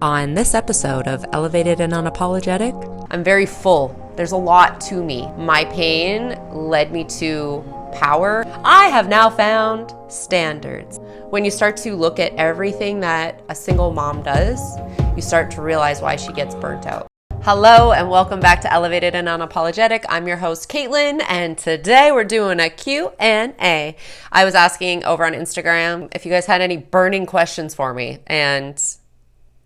On this episode of Elevated and Unapologetic, I'm very full. There's a lot to me. My pain led me to power. I have now found standards. When you start to look at everything that a single mom does, you start to realize why she gets burnt out. Hello and welcome back to Elevated and Unapologetic. I'm your host, Caitlin, and today we're doing a Q&A. I was asking over on Instagram if you guys had any burning questions for me, and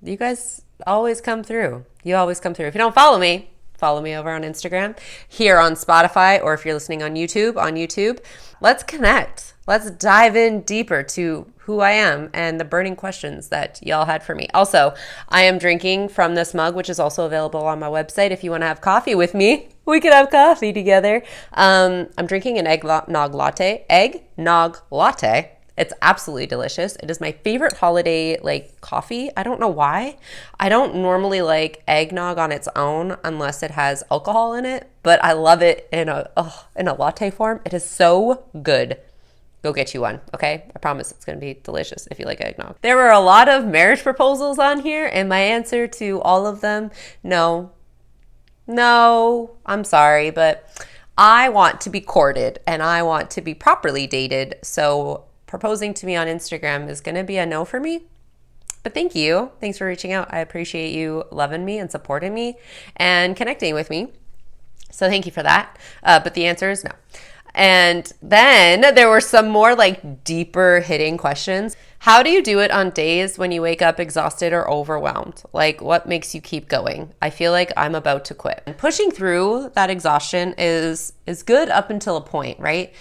you guys always come through. You always come through. If you don't follow me over on Instagram, here on Spotify, or if you're listening on YouTube, let's connect. Let's dive in deeper to who I am and the burning questions that y'all had for me. Also, I am drinking from this mug, which is also available on my website. If you want to have coffee with me, we could have coffee together. I'm drinking an eggnog latte. It's absolutely delicious. It is my favorite holiday coffee. I don't know why. I don't normally like eggnog on its own unless it has alcohol in it, but I love it in a latte form. It is so good. Go get you one, okay? I promise it's going to be delicious if you like eggnog. There were a lot of marriage proposals on here, and my answer to all of them, no, I'm sorry, but I want to be courted and I want to be properly dated, so proposing to me on Instagram is going to be a no for me. But thank you. Thanks for reaching out. I appreciate you loving me and supporting me and connecting with me. So thank you for that. But the answer is no. And then there were some more deeper hitting questions. How do you do it on days when you wake up exhausted or overwhelmed? What makes you keep going? I feel like I'm about to quit. And pushing through that exhaustion is good up until a point, right?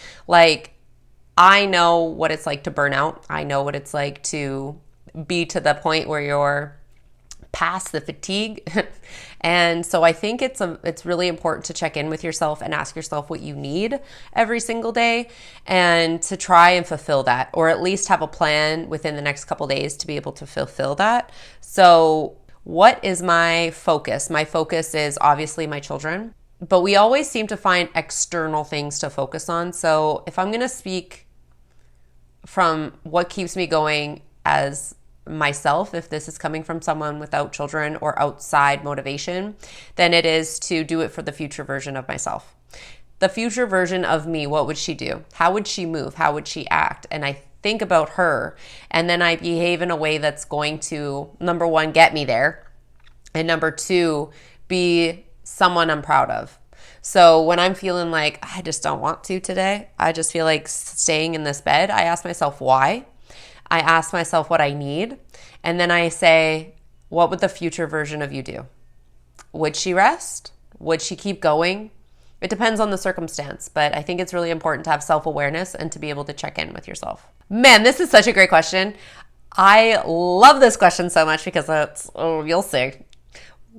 I know what it's like to burn out. I know what it's like to be to the point where you're past the fatigue. And so I think it's really important to check in with yourself and ask yourself what you need every single day and to try and fulfill that, or at least have a plan within the next couple days to be able to fulfill that. So what is my focus? My focus is obviously my children, but we always seem to find external things to focus on. So if I'm going to speak from what keeps me going as myself, if this is coming from someone without children or outside motivation, then it is to do it for the future version of myself. The future version of me, what would she do? How would she move? How would she act? And I think about her, and then I behave in a way that's going to, number one, get me there, and number two, be someone I'm proud of. So when I'm feeling like I just don't want to today, I just feel like staying in this bed, I ask myself why. I ask myself what I need. And then I say, what would the future version of you do? Would she rest? Would she keep going? It depends on the circumstance, but I think it's really important to have self-awareness and to be able to check in with yourself. Man, this is such a great question. I love this question so much because you'll see.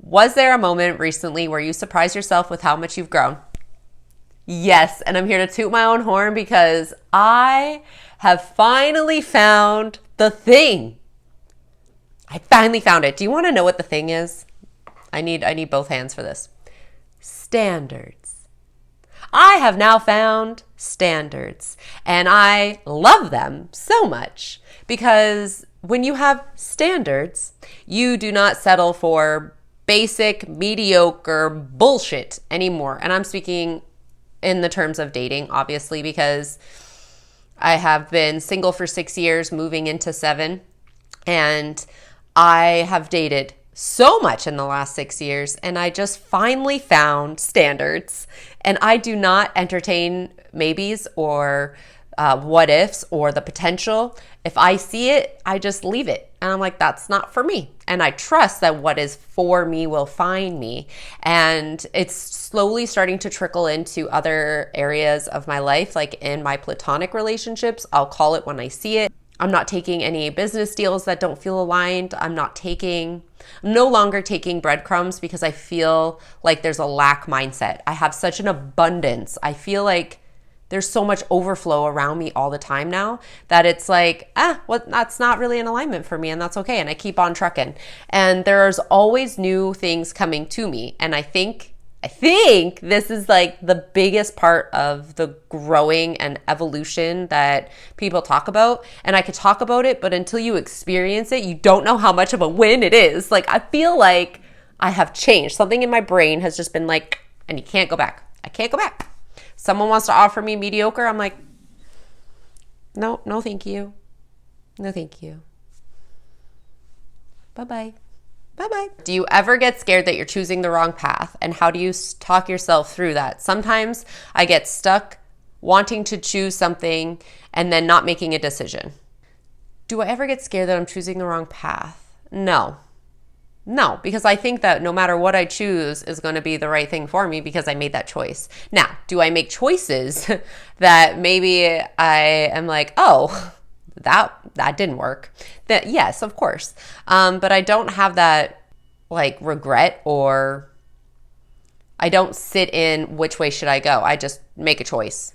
Was there a moment recently where you surprised yourself with how much you've grown? Yes, and I'm here to toot my own horn because I have finally found the thing. I finally found it. Do you want to know what the thing is? I need both hands for this. Standards. I have now found standards, and I love them so much because when you have standards, you do not settle for basic, mediocre bullshit anymore. And I'm speaking in the terms of dating, obviously, because I have been single for 6 years, moving into 7, and I have dated so much in the last 6 years, and I just finally found standards. And I do not entertain maybes or what ifs or the potential. If I see it, I just leave it. And I'm like, that's not for me. And I trust that what is for me will find me. And it's slowly starting to trickle into other areas of my life, like in my platonic relationships. I'll call it when I see it. I'm not taking any business deals that don't feel aligned. I'm no longer taking breadcrumbs because I feel like there's a lack mindset. I have such an abundance. I feel like there's so much overflow around me all the time now that it's like, that's not really in alignment for me, and that's okay. And I keep on trucking. And there's always new things coming to me. And I think I think this is like the biggest part of the growing and evolution that people talk about. And I could talk about it, but until you experience it, you don't know how much of a win it is. Like, I feel like I have changed. Something in my brain has just been like, and you can't go back. I can't go back. Someone wants to offer me mediocre. I'm like, no, no, thank you. No, thank you. Bye-bye. Bye-bye. Do you ever get scared that you're choosing the wrong path? And how do you talk yourself through that? Sometimes I get stuck wanting to choose something and then not making a decision. Do I ever get scared that I'm choosing the wrong path? No. No, because I think that no matter what I choose is going to be the right thing for me because I made that choice. Now, do I make choices that maybe I am like, oh, that didn't work? That, yes, of course. But I don't have that like regret, or I don't sit in which way should I go. I just make a choice.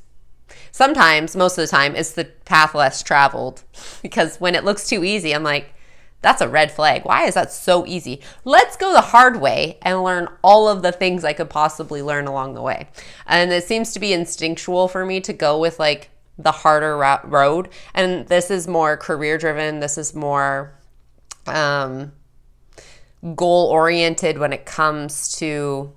Sometimes, most of the time, it's the path less traveled, because when it looks too easy, I'm like, that's a red flag. Why is that so easy? Let's go the hard way and learn all of the things I could possibly learn along the way. And it seems to be instinctual for me to go with like the harder road. And this is more career driven. This is more goal oriented when it comes to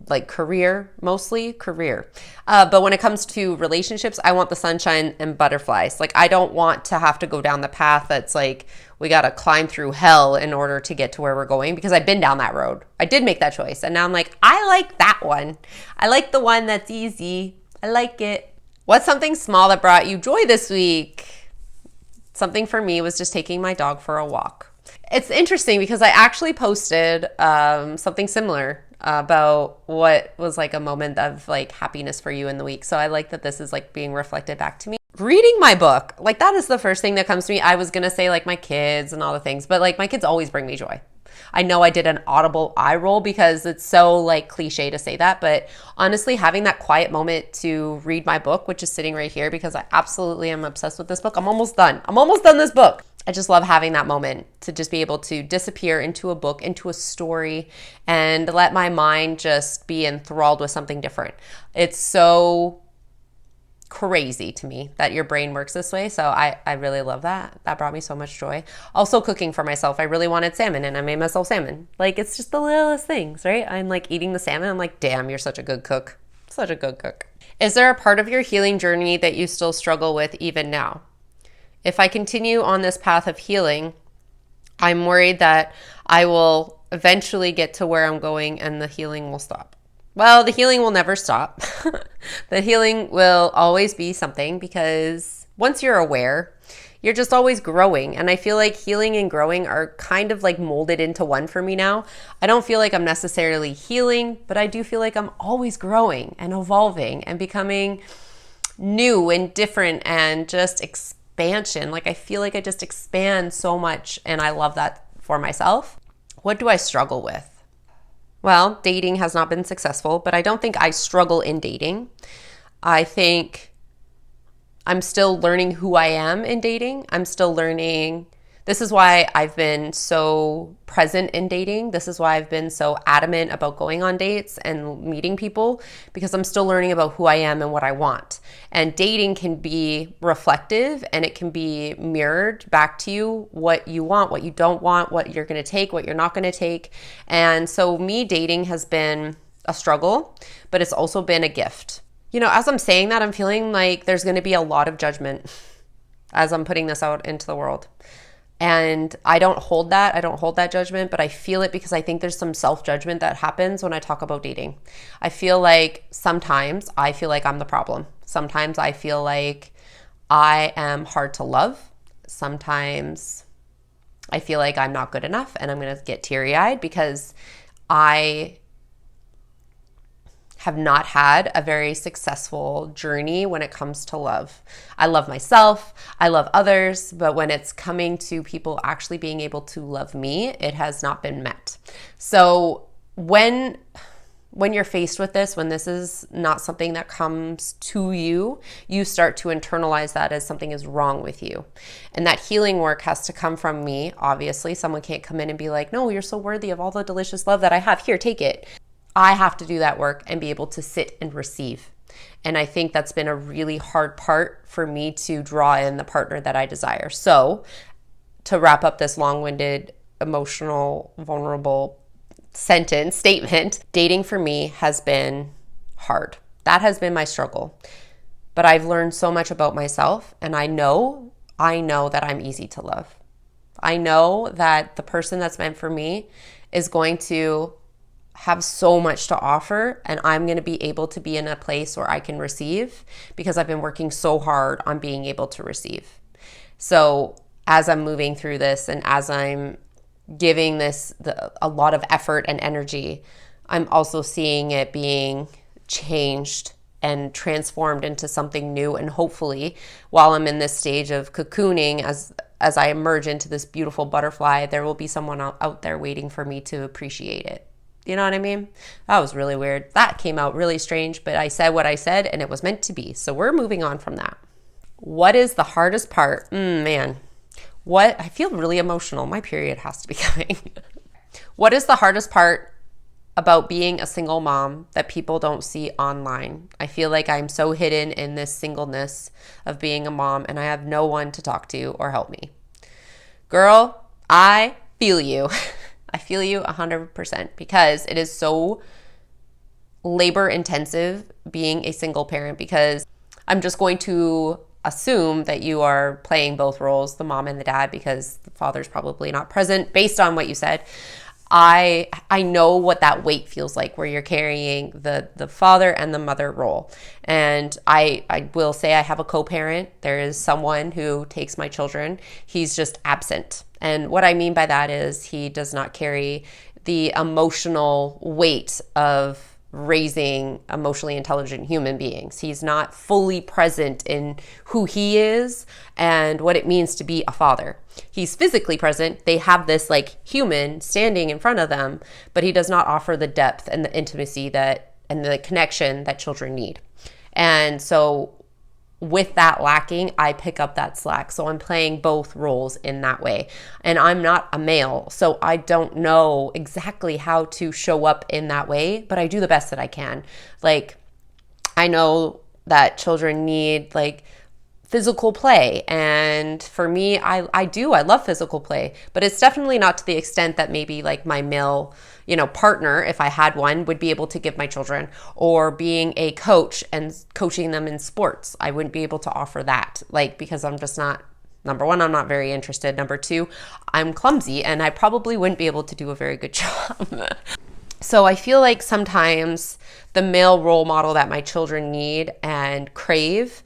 like career, mostly career. But when it comes to relationships, I want the sunshine and butterflies. Like, I don't want to have to go down the path that's like, we got to climb through hell in order to get to where we're going, because I've been down that road. I did make that choice. And now I'm like, I like that one. I like the one that's easy. I like it. What's something small that brought you joy this week? Something for me was just taking my dog for a walk. It's interesting because I actually posted something similar about what was like a moment of like happiness for you in the week. So I like that this is like being reflected back to me. Reading my book, like that is the first thing that comes to me. I was gonna say like my kids and all the things, but like my kids always bring me joy. I know I did an audible eye roll because it's so like cliche to say that, but honestly, having that quiet moment to read my book, which is sitting right here because I absolutely am obsessed with this book. I'm almost done this book. I just love having that moment to just be able to disappear into a book, into a story, and let my mind just be enthralled with something different. It's so crazy to me that your brain works this way. So I really love that. That brought me so much joy. Also cooking for myself. I really wanted salmon and I made myself salmon. Like, it's just the littlest things, right? I'm like eating the salmon. I'm like, damn, you're such a good cook. Such a good cook. Is there a part of your healing journey that you still struggle with even now? If I continue on this path of healing, I'm worried that I will eventually get to where I'm going and the healing will stop. Well, the healing will never stop. The healing will always be something, because once you're aware, you're just always growing. And I feel like healing and growing are kind of like molded into one for me now. I don't feel like I'm necessarily healing, but I do feel like I'm always growing and evolving and becoming new and different and just expansion. Like, I feel like I just expand so much, and I love that for myself. What do I struggle with? Well, dating has not been successful, but I don't think I struggle in dating. I think I'm still learning who I am in dating. I'm still learning. This is why I've been so present in dating. This is why I've been so adamant about going on dates and meeting people, because I'm still learning about who I am and what I want. And dating can be reflective, and it can be mirrored back to you what you want, what you don't want, what you're going to take, what you're not going to take. And so me dating has been a struggle, but it's also been a gift. You know, as I'm saying that, I'm feeling like there's going to be a lot of judgment as I'm putting this out into the world. And I don't hold that judgment, but I feel it because I think there's some self-judgment that happens when I talk about dating. I feel like sometimes I feel like I'm the problem. Sometimes I feel like I am hard to love. Sometimes I feel like I'm not good enough, and I'm going to get teary-eyed because I have not had a very successful journey when it comes to love. I love myself, I love others, but when it's coming to people actually being able to love me, it has not been met. So when you're faced with this, when this is not something that comes to you, you start to internalize that as something is wrong with you. And that healing work has to come from me, obviously. Someone can't come in and be like, no, you're so worthy of all the delicious love that I have. Here, take it. I have to do that work and be able to sit and receive. And I think that's been a really hard part for me to draw in the partner that I desire. So to wrap up this long-winded, emotional, vulnerable statement, dating for me has been hard. That has been my struggle. But I've learned so much about myself, and I know that I'm easy to love. I know that the person that's meant for me is going to have so much to offer, and I'm going to be able to be in a place where I can receive because I've been working so hard on being able to receive. So as I'm moving through this and as I'm giving this a lot of effort and energy, I'm also seeing it being changed and transformed into something new. And hopefully, while I'm in this stage of cocooning, as I emerge into this beautiful butterfly, there will be someone out there waiting for me to appreciate it. You know what I mean? That was really weird. That came out really strange, but I said what I said and it was meant to be. So we're moving on from that. What is the hardest part? Man, I feel really emotional. My period has to be coming. What is the hardest part about being a single mom that people don't see online? I feel like I'm so hidden in this singleness of being a mom and I have no one to talk to or help me. Girl, I feel you. I feel you 100% because it is so labor intensive being a single parent, because I'm just going to assume that you are playing both roles, the mom and the dad, because the father's probably not present based on what you said. I know what that weight feels like where you're carrying the father and the mother role. And I will say I have a co-parent. There is someone who takes my children. He's just absent. And what I mean by that is he does not carry the emotional weight of raising emotionally intelligent human beings. He's not fully present in who he is and what it means to be a father. He's physically present. They have this like human standing in front of them, but he does not offer the depth and the intimacy and the connection that children need. And so with that lacking, I pick up that slack. So I'm playing both roles in that way. And I'm not a male, so I don't know exactly how to show up in that way, but I do the best that I can. Like, I know that children need like physical play. And for me, I love physical play, but it's definitely not to the extent that maybe like my male, partner, if I had one, would be able to give my children, or being a coach and coaching them in sports. I wouldn't be able to offer that, because I'm just not, number one, I'm not very interested. Number two, I'm clumsy and I probably wouldn't be able to do a very good job. So I feel like sometimes the male role model that my children need and crave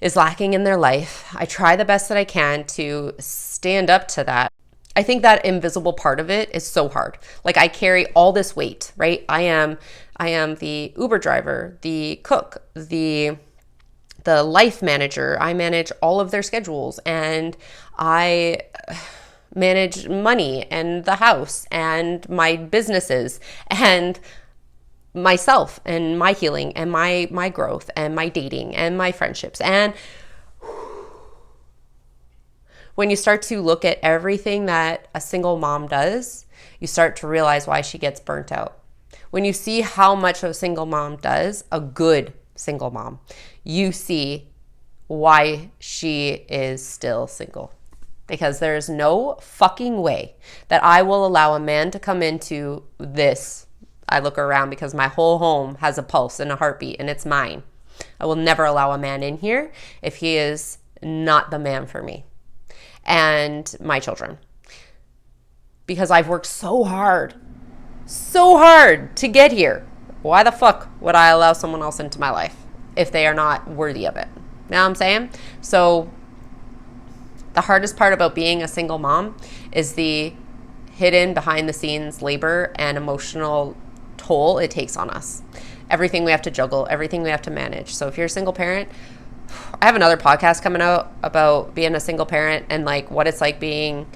is lacking in their life. I try the best that I can to stand up to that. I think that invisible part of it is so hard. Like, I carry all this weight, right? I am the Uber driver, the cook, the life manager. I manage all of their schedules, and I manage money and the house and my businesses and myself and my healing and my growth and my dating and my friendships. And when you start to look at everything that a single mom does, you start to realize why she gets burnt out. When you see how much a single mom does, a good single mom, you see why she is still single. Because there's no fucking way that I will allow a man to come into this. I look around because my whole home has a pulse and a heartbeat, and it's mine. I will never allow a man in here if he is not the man for me and my children. Because I've worked so hard to get here. Why the fuck would I allow someone else into my life if they are not worthy of it? You know what I'm saying? So the hardest part about being a single mom is the hidden behind the scenes labor and emotional toll it takes on us. Everything we have to juggle, everything we have to manage. So if you're a single parent, I have another podcast coming out about being a single parent and like what it's like being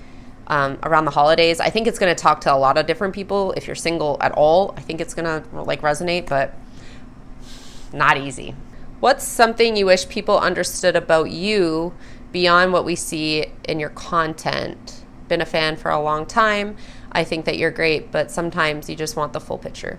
around the holidays. I think it's going to talk to a lot of different people. If you're single at all, I think it's going to like resonate, but not easy. What's something you wish people understood about you beyond what we see in your content? Been a fan for a long time. I think that you're great, but sometimes you just want the full picture.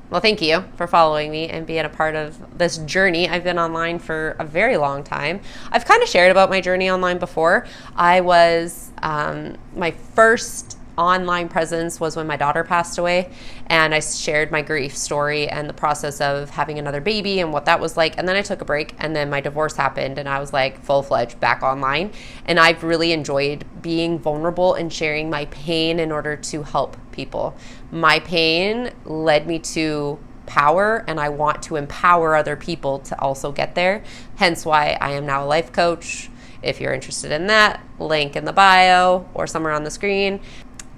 Well, thank you for following me and being a part of this journey. I've been online for a very long time. I've kind of shared about my journey online before. I was, my first online presence was when my daughter passed away, and I shared my grief story and the process of having another baby and what that was like. And then I took a break, and then my divorce happened, and I was like full-fledged back online. And I've really enjoyed being vulnerable and sharing my pain in order to help people. My pain led me to power, and I want to empower other people to also get there. Hence why I am now a life coach. If you're interested in that, link in the bio or somewhere on the screen.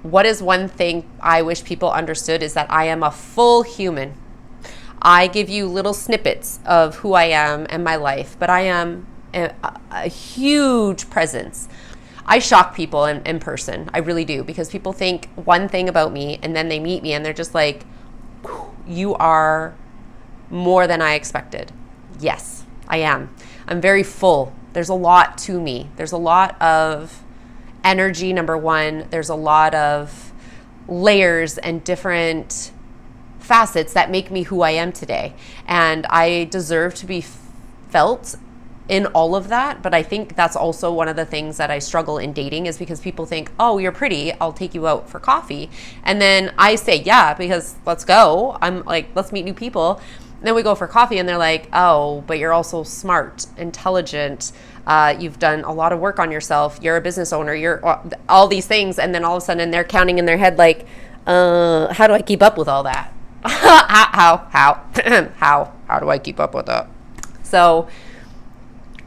What is one thing I wish people understood is that I am a full human. I give you little snippets of who I am and my life, but I am a huge presence. I shock people in person. I really do, because people think one thing about me and then they meet me and they're just like, you are more than I expected. Yes, I am. I'm very full. There's a lot to me. There's a lot of energy, number one. There's a lot of layers and different facets that make me who I am today. And I deserve to be felt in all of that. But I think that's also one of the things that I struggle in dating, is because people think, oh, you're pretty, I'll take you out for coffee. And then I say, yeah, because let's go. I'm like, let's meet new people. And then we go for coffee and they're like, oh, but you're also smart, intelligent. You've done a lot of work on yourself. You're a business owner. You're all these things. And then all of a sudden they're counting in their head like, how do I keep up with all that? How do I keep up with that? So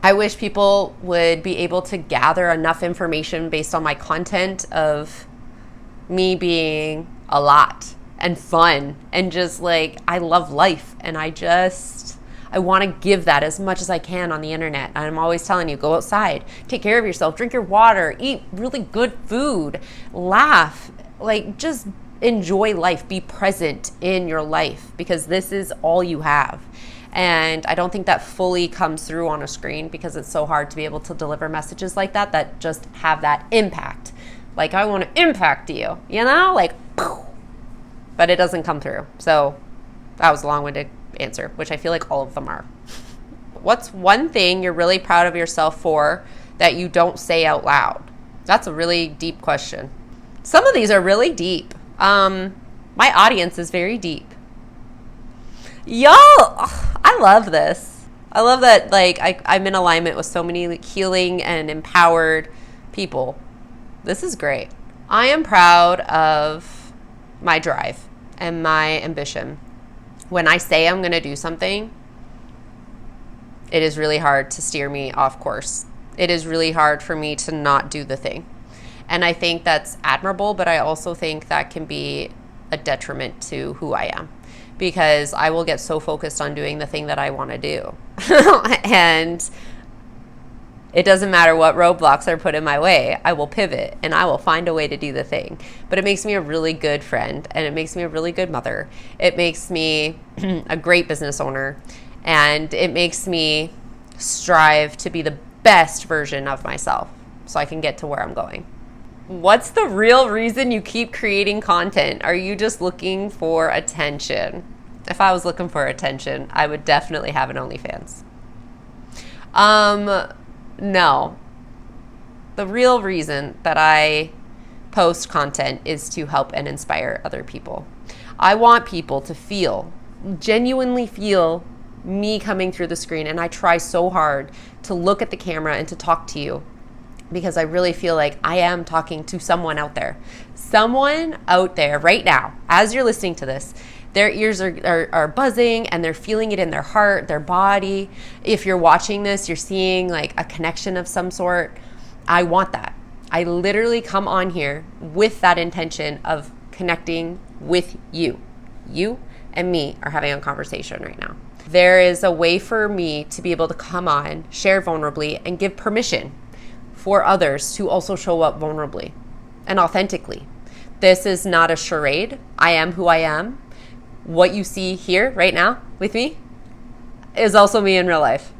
I wish people would be able to gather enough information based on my content of me being a lot and fun and just like, I love life, and I want to give that as much as I can on the internet. And I'm always telling you, go outside, take care of yourself, drink your water, eat really good food, laugh, like just enjoy life, be present in your life, because this is all you have. And I don't think that fully comes through on a screen, because it's so hard to be able to deliver messages like that just have that impact. Like, I want to impact you, you know, like, but it doesn't come through. So that was a long-winded answer, which I feel like all of them are. What's one thing you're really proud of yourself for that you don't say out loud? That's a really deep question. Some of these are really deep. My audience is very deep. Y'all, I love this. I love that, like, I'm in alignment with so many like healing and empowered people. This is great. I am proud of my drive and my ambition. When I say I'm going to do something, it is really hard to steer me off course. It is really hard for me to not do the thing. And I think that's admirable, but I also think that can be a detriment to who I am, because I will get so focused on doing the thing that I want to do. And it doesn't matter what roadblocks are put in my way, I will pivot and I will find a way to do the thing. But it makes me a really good friend, and it makes me a really good mother. It makes me a great business owner, and it makes me strive to be the best version of myself so I can get to where I'm going. What's the real reason you keep creating content? Are you just looking for attention? If I was looking for attention, I would definitely have an OnlyFans. No. The real reason that I post content is to help and inspire other people. I want people to genuinely feel me coming through the screen, and I try so hard to look at the camera and to talk to you, because I really feel like I am talking to someone out there. Someone out there right now, as you're listening to this, their ears are buzzing and they're feeling it in their heart, their body. If you're watching this, you're seeing like a connection of some sort. I want that. I literally come on here with that intention of connecting with you. You and me are having a conversation right now. There is a way for me to be able to come on, share vulnerably, and give permission for others to also show up vulnerably and authentically. This is not a charade. I am who I am. What you see here right now with me is also me in real life,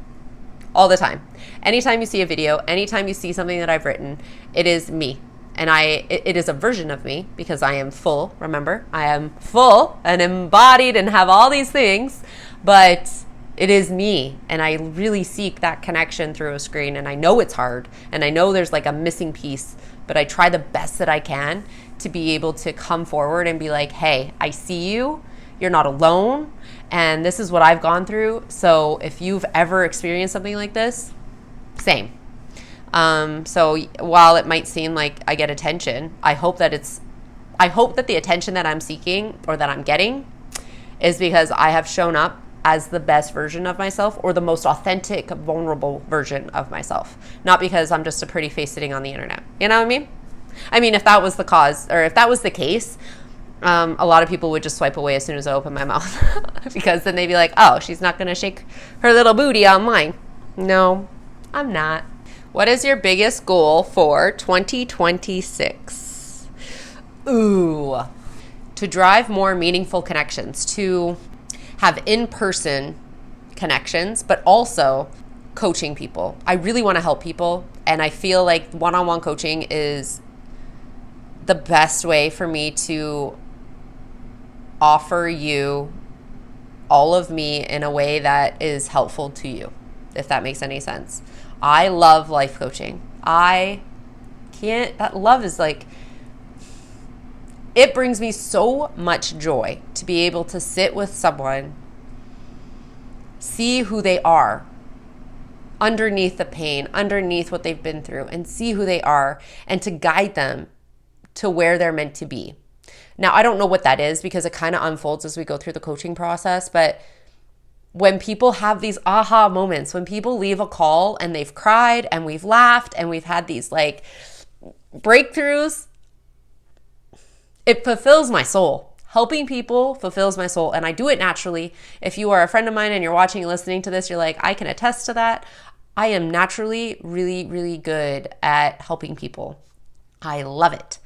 all the time. Anytime you see a video, anytime you see something that I've written, it is me. And it is a version of me because I am full. Remember, I am full and embodied and have all these things, but it is me. And I really seek that connection through a screen. And I know it's hard. And I know there's like a missing piece, but I try the best that I can to be able to come forward and be like, hey, I see you. You're not alone. And this is what I've gone through. So if you've ever experienced something like this, same. So while it might seem like I get attention, I hope that the attention that I'm seeking or that I'm getting is because I have shown up as the best version of myself or the most authentic, vulnerable version of myself. Not because I'm just a pretty face sitting on the internet. You know what I mean? I mean, if that was the cause or if that was the case, a lot of people would just swipe away as soon as I open my mouth because then they'd be like, oh, she's not going to shake her little booty online. No, I'm not. What is your biggest goal for 2026? Ooh, to drive more meaningful connections, to have in-person connections, but also coaching people. I really want to help people, and I feel like one-on-one coaching is the best way for me to offer you all of me in a way that is helpful to you, if that makes any sense. I love life coaching. That love is like, it brings me so much joy to be able to sit with someone, see who they are underneath the pain, underneath what they've been through, and see who they are and to guide them to where they're meant to be. Now, I don't know what that is because it kind of unfolds as we go through the coaching process, but when people have these aha moments, when people leave a call and they've cried and we've laughed and we've had these like breakthroughs, it fulfills my soul. Helping people fulfills my soul, and I do it naturally. If you are a friend of mine and you're watching and listening to this, you're like, I can attest to that. I am naturally really, really good at helping people. I love it.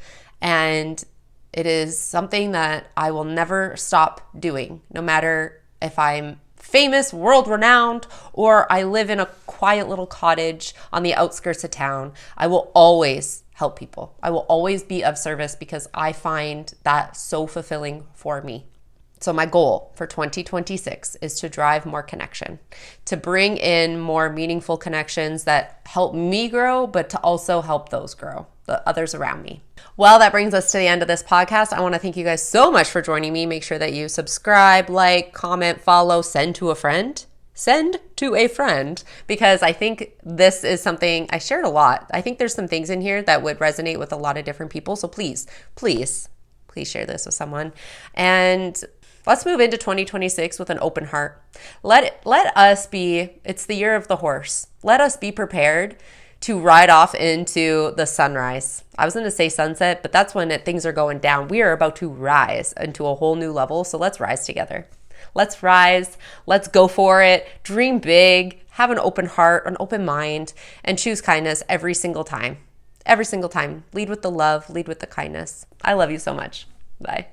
And it is something that I will never stop doing, no matter if I'm famous, world-renowned, or I live in a quiet little cottage on the outskirts of town. I will always help people. I will always be of service because I find that so fulfilling for me. So my goal for 2026 is to drive more connection, to bring in more meaningful connections that help me grow, but to also help those grow, the others around me. Well, that brings us to the end of this podcast. I want to thank you guys so much for joining me. Make sure that you subscribe, like, comment, follow, send to a friend. Send to a friend, because I think this is something I shared a lot. I think there's some things in here that would resonate with a lot of different people. So please share this with someone. And let's move into 2026 with an open heart. Let us be, it's the year of the horse. Let us be prepared to ride off into the sunrise. I was going to say sunset, but that's when things are going down. We are about to rise into a whole new level. So let's rise together. Let's rise. Let's go for it. Dream big. Have an open heart, an open mind, and choose kindness every single time. Every single time. Lead with the love. Lead with the kindness. I love you so much. Bye.